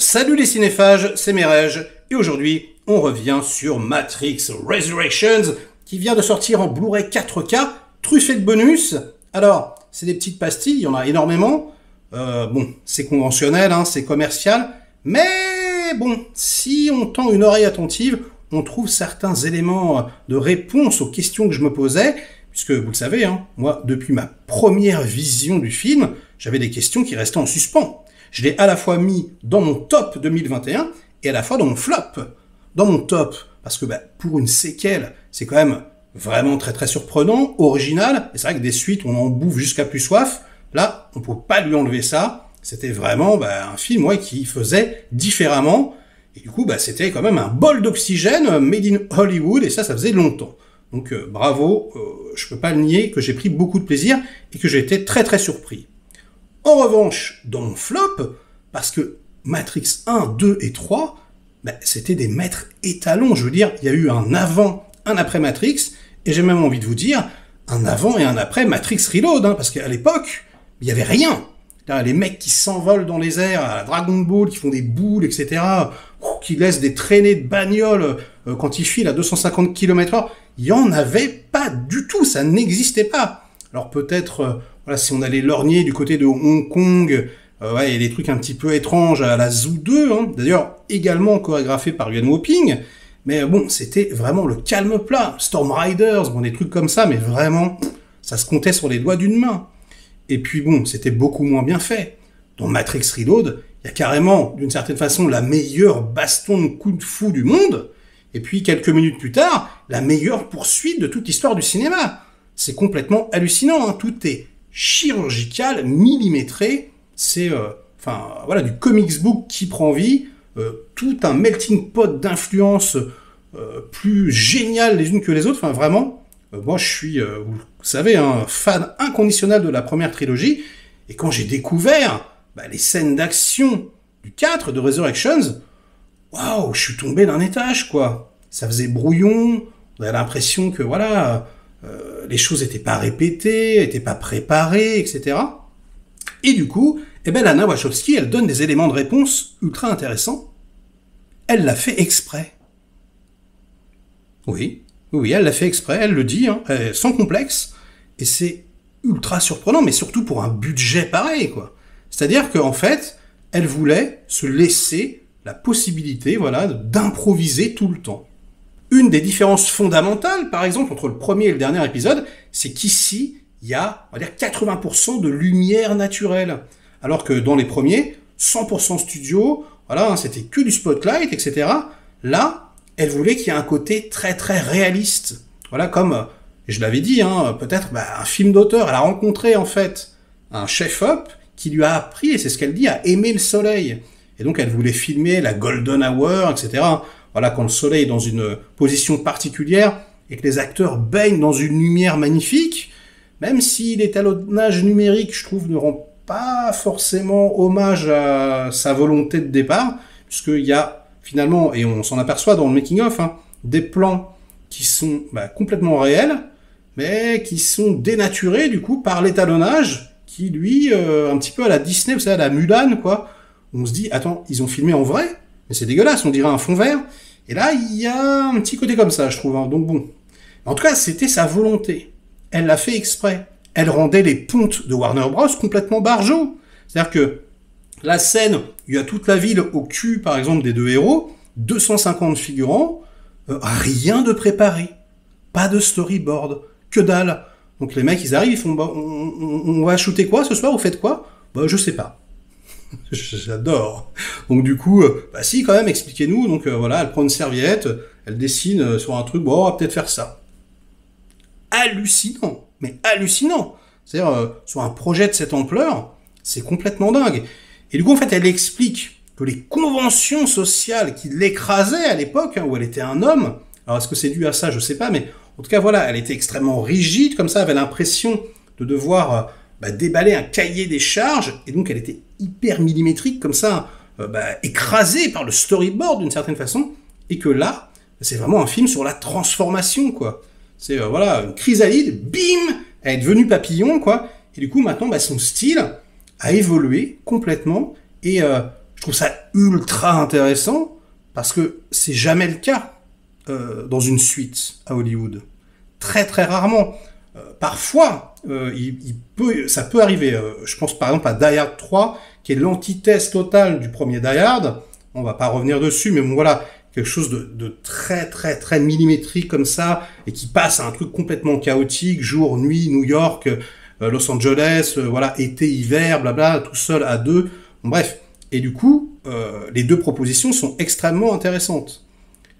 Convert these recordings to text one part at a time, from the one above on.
Salut les cinéphages, c'est Merej, et aujourd'hui, on revient sur Matrix Resurrections, qui vient de sortir en Blu-ray 4K, truffé de bonus. Alors, c'est des petites pastilles, il y en a énormément. Bon, c'est conventionnel, hein, c'est commercial, mais bon, si on tend une oreille attentive, on trouve certains éléments de réponse aux questions que je me posais, puisque vous le savez, hein, moi, depuis ma première vision du film, j'avais des questions qui restaient en suspens. Je l'ai à la fois mis dans mon top 2021 et à la fois dans mon flop. Dans mon top, parce que pour une séquelle, c'est quand même vraiment très très surprenant, original, et c'est vrai que des suites, on en bouffe jusqu'à plus soif. Là, on ne peut pas lui enlever ça. C'était vraiment un film qui faisait différemment. Et du coup, c'était quand même un bol d'oxygène made in Hollywood, et ça faisait longtemps. Donc bravo, je peux pas le nier que j'ai pris beaucoup de plaisir et que j'ai été très très surpris. En revanche, dans mon flop, parce que Matrix 1, 2 et 3, c'était des maîtres étalons. Je veux dire, il y a eu un avant, un après Matrix, et j'ai même envie de vous dire, un avant et un après Matrix Reload, hein, parce qu'à l'époque, il n'y avait rien. Là, les mecs qui s'envolent dans les airs, à Dragon Ball, qui font des boules, etc., qui laissent des traînées de bagnoles quand ils filent à 250 km/h, il n'y en avait pas du tout, ça n'existait pas. Alors peut-être... Voilà, si on allait lorgner du côté de Hong Kong, il y a des trucs un petit peu étranges à la Zoo 2, hein, d'ailleurs également chorégraphié par Yuan Woping, mais bon, c'était vraiment le calme plat. Storm Riders, bon, des trucs comme ça, mais vraiment, ça se comptait sur les doigts d'une main. Et puis bon, c'était beaucoup moins bien fait. Dans Matrix Reload, il y a carrément, d'une certaine façon, la meilleure baston de kung-fu du monde, et puis quelques minutes plus tard, la meilleure poursuite de toute l'histoire du cinéma. C'est complètement hallucinant, hein, tout est chirurgical, millimétré, c'est du comics book qui prend vie, tout un melting pot d'influences plus géniales les unes que les autres, enfin vraiment, moi je suis, vous savez, un fan inconditionnel de la première trilogie, et quand j'ai découvert les scènes d'action du 4, de Resurrections, waouh, je suis tombé d'un étage, quoi. Ça faisait brouillon, on avait l'impression que, les choses n'étaient pas répétées, n'étaient pas préparées, etc. Et du coup, Lana Wachowski, elle donne des éléments de réponse ultra intéressants. Elle l'a fait exprès. Oui, elle l'a fait exprès, elle le dit, hein, sans complexe. Et c'est ultra surprenant, mais surtout pour un budget pareil, quoi. C'est-à-dire qu'en fait, elle voulait se laisser la possibilité, d'improviser tout le temps. Une des différences fondamentales, par exemple, entre le premier et le dernier épisode, c'est qu'ici, il y a, on va dire, 80% de lumière naturelle. Alors que dans les premiers, 100% studio, c'était que du spotlight, etc. Là, elle voulait qu'il y ait un côté très très réaliste. Voilà, comme, je l'avais dit, hein, peut-être un film d'auteur. Elle a rencontré, en fait, un chef-op qui lui a appris, et c'est ce qu'elle dit, à aimer le soleil. Et donc, elle voulait filmer la golden hour, etc., quand le soleil est dans une position particulière et que les acteurs baignent dans une lumière magnifique, même si l'étalonnage numérique, je trouve, ne rend pas forcément hommage à sa volonté de départ, puisqu'il y a finalement, et on s'en aperçoit dans le making-of, des plans qui sont complètement réels, mais qui sont dénaturés du coup par l'étalonnage, qui lui, un petit peu à la Disney, vous savez, à la Mulan, quoi. On se dit, attends, ils ont filmé en vrai ? Mais c'est dégueulasse, on dirait un fond vert. Et là, il y a un petit côté comme ça, je trouve. Hein. Donc bon. En tout cas, c'était sa volonté. Elle l'a fait exprès. Elle rendait les pontes de Warner Bros. Complètement barjots. C'est-à-dire que la scène, il y a toute la ville au cul, par exemple, des deux héros, 250 figurants, rien de préparé. Pas de storyboard. Que dalle. Donc les mecs, ils arrivent, ils font, on va shooter quoi ce soir, vous faites quoi ? Je sais pas. J'adore. Donc du coup, si quand même, expliquez-nous. Donc elle prend une serviette, elle dessine sur un truc, on va peut-être faire ça. Hallucinant, mais hallucinant. C'est-à-dire, sur un projet de cette ampleur, c'est complètement dingue. Et du coup, en fait, elle explique que les conventions sociales qui l'écrasaient à l'époque, où elle était un homme, alors est-ce que c'est dû à ça, je sais pas, mais en tout cas, elle était extrêmement rigide, comme ça, elle avait l'impression de devoir déballer un cahier des charges, et donc elle était hyper millimétrique, comme ça, écrasée par le storyboard d'une certaine façon, et que là, c'est vraiment un film sur la transformation, quoi. C'est, une chrysalide, bim, elle est devenue papillon, quoi, et du coup, maintenant, son style a évolué complètement, et Je trouve ça ultra intéressant parce que c'est jamais le cas dans une suite à Hollywood. Très très rarement. Parfois, ça peut arriver. Je pense par exemple à Die Hard 3, qui est l'antithèse totale du premier Die Hard. On va pas revenir dessus, mais bon voilà, quelque chose de très très très millimétrique comme ça, et qui passe à un truc complètement chaotique, jour, nuit, New York, Los Angeles, voilà, été, hiver, blabla, tout seul à deux. Bon, bref. Et du coup, les deux propositions sont extrêmement intéressantes.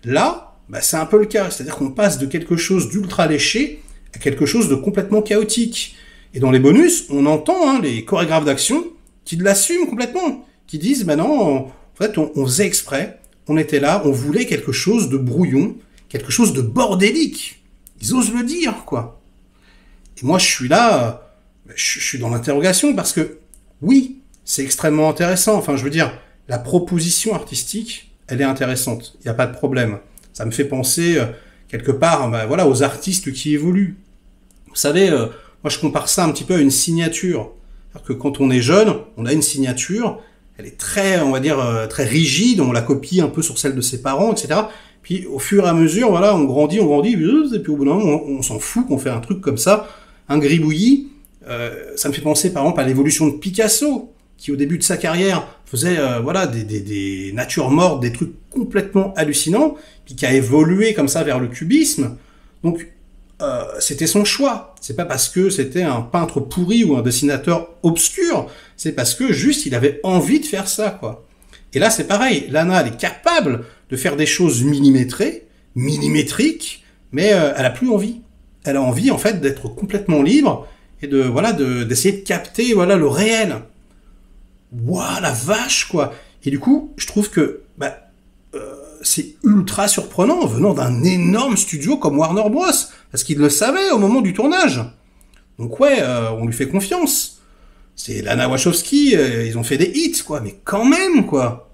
Là, bah, c'est un peu le cas, c'est-à-dire qu'on passe de quelque chose d'ultra léché à quelque chose de complètement chaotique. Et dans les bonus, on entend les chorégraphes d'action qui l'assument complètement, qui disent, bah non, en fait, on faisait exprès, on était là, on voulait quelque chose de brouillon, quelque chose de bordélique. Ils osent le dire, quoi. Et moi, je suis là, je suis dans l'interrogation, parce que, oui, c'est extrêmement intéressant. Enfin, je veux dire, la proposition artistique, elle est intéressante, il n'y a pas de problème. Ça me fait penser, quelque part, bah, voilà, aux artistes qui évoluent. Vous savez, moi, je compare ça un petit peu à une signature. C'est-à-dire que quand on est jeune, on a une signature, elle est très, on va dire, très rigide, on la copie un peu sur celle de ses parents, etc. Puis au fur et à mesure, voilà, on grandit, et puis au bout d'un moment, on s'en fout qu'on fait un truc comme ça, un gribouillis. Ça me fait penser par exemple à l'évolution de Picasso, qui au début de sa carrière faisait voilà, des natures mortes, des trucs complètement hallucinants, puis qui a évolué comme ça vers le cubisme. Donc c'était son choix. C'est pas parce que c'était un peintre pourri ou un dessinateur obscur, c'est parce que juste il avait envie de faire ça, quoi. Et là c'est pareil, Lana elle est capable de faire des choses millimétrées, millimétriques, mais elle a plus envie. Elle a envie en fait d'être complètement libre et de voilà d'essayer de capter voilà le réel. Waouh, la vache, quoi. Et du coup, je trouve que c'est ultra surprenant venant d'un énorme studio comme Warner Bros. Parce qu'ils le savaient au moment du tournage. Donc ouais, on lui fait confiance. C'est Lana Wachowski, ils ont fait des hits, quoi. Mais quand même, quoi.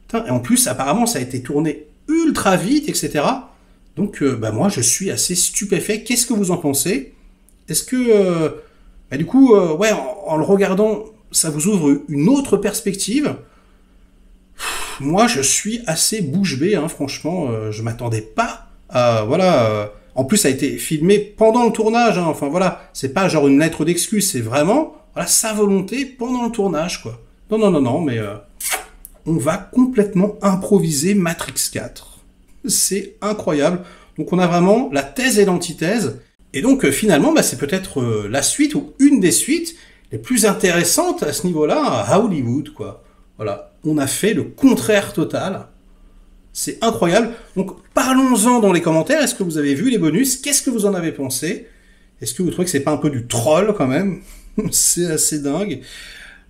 Putain, et en plus, apparemment, ça a été tourné ultra vite, etc. Donc, moi, je suis assez stupéfait. Qu'est-ce que vous en pensez? Est-ce que, du coup, ouais, en le regardant, ça vous ouvre une autre perspective? Moi, je suis assez bouche bée, hein, franchement, je m'attendais pas à, voilà, en plus, ça a été filmé pendant le tournage, hein, enfin voilà, c'est pas genre une lettre d'excuse, c'est vraiment, voilà, sa volonté pendant le tournage, quoi. Non, mais on va complètement improviser Matrix 4. C'est incroyable. Donc on a vraiment la thèse et l'antithèse, et donc finalement, c'est peut-être la suite, ou une des suites les plus intéressantes à ce niveau-là, à Hollywood, quoi. Voilà, on a fait le contraire total. C'est incroyable. Donc, parlons-en dans les commentaires. Est-ce que vous avez vu les bonus? Qu'est-ce que vous en avez pensé? Est-ce que vous trouvez que c'est pas un peu du troll, quand même? C'est assez dingue.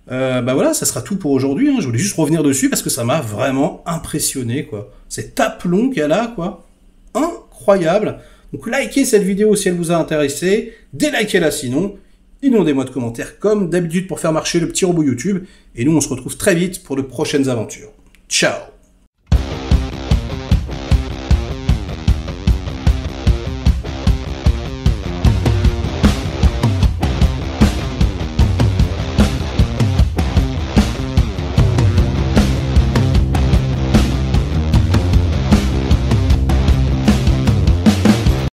Voilà, ça sera tout pour aujourd'hui. Hein. Je voulais juste revenir dessus parce que ça m'a vraiment impressionné, quoi. Cet aplomb qu'il y a là, quoi. Incroyable. Donc, likez cette vidéo si elle vous a intéressé. Délikez-la sinon. Inondez-moi de commentaires comme d'habitude pour faire marcher le petit robot YouTube. Et nous, on se retrouve très vite pour de prochaines aventures. Ciao!